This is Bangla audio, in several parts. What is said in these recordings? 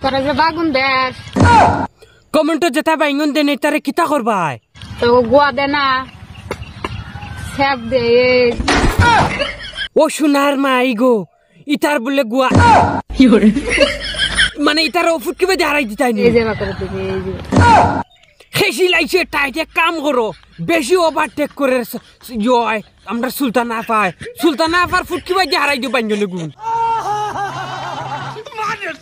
তোরা যে বাগুন দেশ কমেন্ট যেটা বাইঙ্গন দেন তারে কিতা করবাই তো গুয়া দে না সেব দে ও সোনার মাই গো ইতার বলে গুয়া মানে ইতার ওষুধ কিভাবে হারাই দিতাই এই যে করে দিবি এই যে খেসি লাইছে টাইটে কাম করো বেশি ওভারটেক করে জয় আমরা সুলতানা পাই সুলতানা আপার ফুট কিভাবে হারাই দিও বাইঙ্গনে গুণ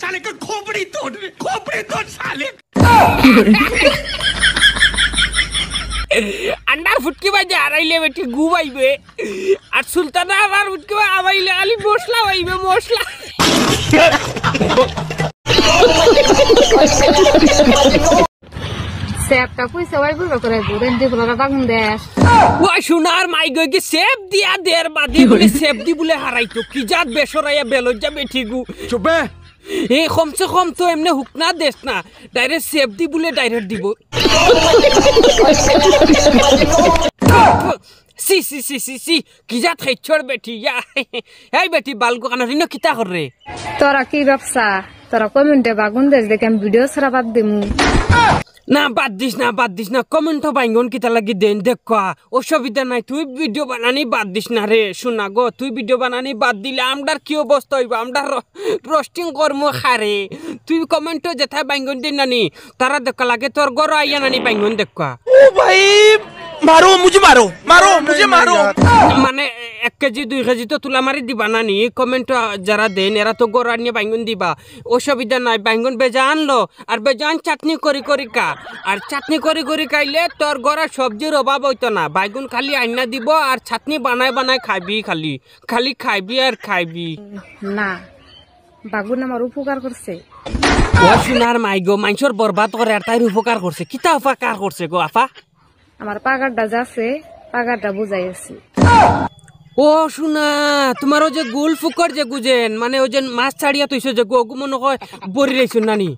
साले का खोपड़ी तोड़ साले अंडा फुटकी बाजे हाराइले बेटी गु आइबे আর সুলতানা আবার ফুটকি আবাইলে খালি মশলা আইবে মশলা সেবটা পয়সা আইবো করে দেন দি বলা বাগুন দেশ ওই সোনার মাই গই কি সেব দিয়া দের বাদি বলে সেব দি বলে হারাইতো কি জাত বেসরাইয়া বেলজ্জা বেটি গু চুপে এই কমসে কম তো এমনি হুকনা দেশ না ডাইরেক্ট সেফ দি বলে ডাইরেক্ট দিব সি সি সি সি সি কি যা খাইছর বেটি ইয়া এই বেটি বালগো কানা রিনো কিতা করে তোরা কি ব্যবসা তোরা কমেন্টে বাগুন দেশ দেখে আমি ভিডিও ছাড়া বাদ দিমু না বাদ দিস না কমেন্ট বাইঙ্গন কিতা লাগি দেন দেখ অসুবিধা নাই তুই ভিডিও বানানি বাদ দিস না রে শোনা গো তুই ভিডিও বানানি বাদ দিলে আমরার কি অবস্থা হইব আমরা রোস্টিং কর্ম খারে তুই কমেন্ট যেথা বাইঙ্গন দিন নানি তারা দেখা লাগে তোর গড় আইয়া নানি বাইঙ্গন দেখ ও ভাই মুঝে মারো মানে 1 কেজি 2 কেজি তো তুলা মারি দিবা নানি কমেন্ট যারা দেন এরা তো গড় আনিয়ে বাইঙ্গন দিবা অসুবিধা নাই বাইঙ্গন বেজা আনলো আর বেজান চাটনি করি কা আর চাটনি করি খাইলে তোর গড়া সবজির অভাব হইতো না বাইগুন খালি আইনা দিব আর চাটনি বানাই খাইবি খালি খাইবি আর খাইবি না বাগুন আমার উপকার করছে ও সোনার মাই গো মানুষের বরবাদ করে আর তাই উপকার করছে কিতা উপকার করছে গো আপা আমার পাগারটা যাচ্ছে পাগারটা বুঝাইছি ও শোনা তোমার যে গোল ফুকর যে গুজেন মানে ওই যে মাছ ছাড়িয়া তুইছো যে গো মনে হয় বরি রাইছো নানি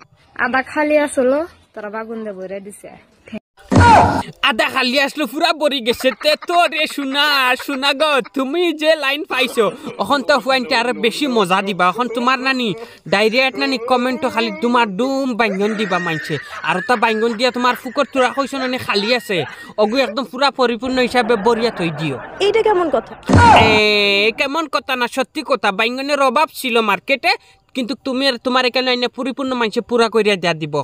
আদা খালি আসলো তোরা বাগুন দে বইরা দিছে আদা খালি আসলো পুরা বরি গেছে তে তো রে শোনা গো তুমি যে লাইন পাইছো এখন তো পয়েন্টে আর বেশি মজা দিবা এখন তোমার নানি ডাইরেক্ট নানি কমেন্ট খালি তোমার ডুম বাইঙ্গন দিবা মানছে আর তা বাইঙ্গন দিয়া তোমার ফুকর তোরা কইছো নানি খালি আছে অগু একদম পুরা পরিপূর্ণ হিসাবে বরিয়া থই দিও এইটা কেমন কথা কেমন কথা না সত্যি কথা বাইঙ্গনের অভাব ছিল মার্কেটে কিন্তু তুমি তোমার এখানে আইনে পরিপূর্ণ মানুষে পুরা করিয়া দিয়া দিব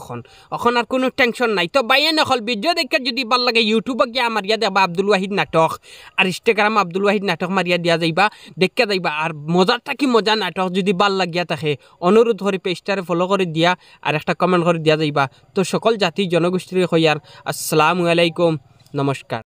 এখন আর কোনো টেনশন নাই তো বাইয়া নকল ভিডিও দেখে যদি ভাল লাগে ইউটিউবে গিয়ে আমার ইয়া দেবা আব্দুল ওয়াহিদ নাটক আর ইনস্টাগ্রাম আব্দুল ওয়াহিদ নাটক মারিয়া দিয়া যাইবা দেখে যাইবা আর মজাটা কি মজা নাটক যদি ভাল লাগিয়া থাকে অনুরোধ করে পেজটারে ফলো করে দিয়া আর একটা কমেন্ট করে দিয়া যাইবা তো সকল জাতি জনগোষ্ঠীর হইয়ার আসসালামু আলাইকুম নমস্কার।